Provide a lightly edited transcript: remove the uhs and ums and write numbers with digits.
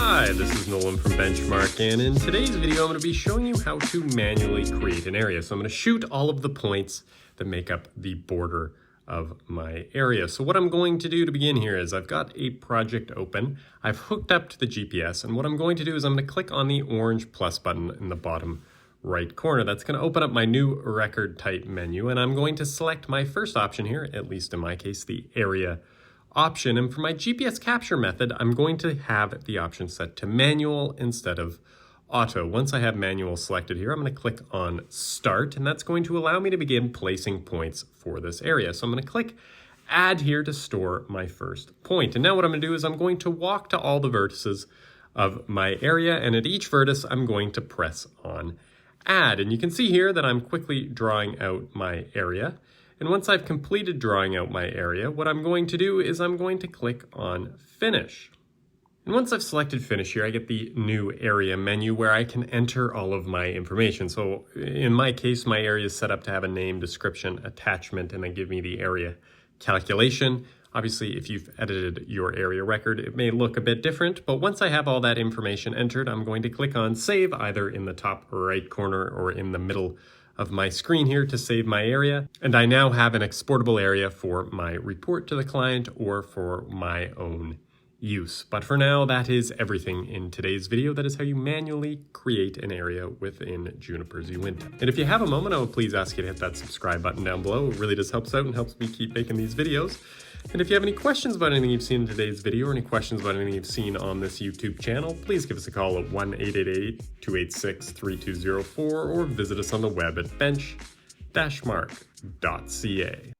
Hi, this is Nolan from Benchmark, and in today's video I'm going to be showing you how to manually create an area. So I'm going to shoot all of the points that make up the border of my area. So what I'm going to do to begin here is I've got a project open. I've hooked up to the GPS, and what I'm going to do is I'm going to click on the orange plus button in the bottom right corner. That's going to open up my new record type menu, and I'm going to select my first option here, at least in my case, the area option. And for my GPS capture method, I'm going to have the option set to manual instead of auto. Once I have manual selected here, I'm going to click on start, and that's going to allow me to begin placing points for this area. So I'm going to click add here to store my first point. And now what I'm going to do is I'm going to walk to all the vertices of my area, and at each vertex I'm going to press on add. And you can see here that I'm quickly drawing out my area. And once I've completed drawing out my area, what I'm going to do is I'm going to click on finish. And once I've selected finish here, I get the new area menu where I can enter all of my information. So in my case, my area is set up to have a name, description, attachment, and then give me the area calculation. Obviously, if you've edited your area record, it may look a bit different, but once I have all that information entered, I'm going to click on save either in the top right corner or in the middle of my screen here to save my area. And I now have an exportable area for my report to the client or for my own use. But for now, that is everything in today's video. That is how you manually create an area within Juniper's Uinta. And if you have a moment, I will please ask you to hit that subscribe button down below. It really does help us out and helps me keep making these videos. And if you have any questions about anything you've seen in today's video or any questions about anything you've seen on this YouTube channel, please give us a call at 1-888-286-3204 or visit us on the web at bench-mark.ca.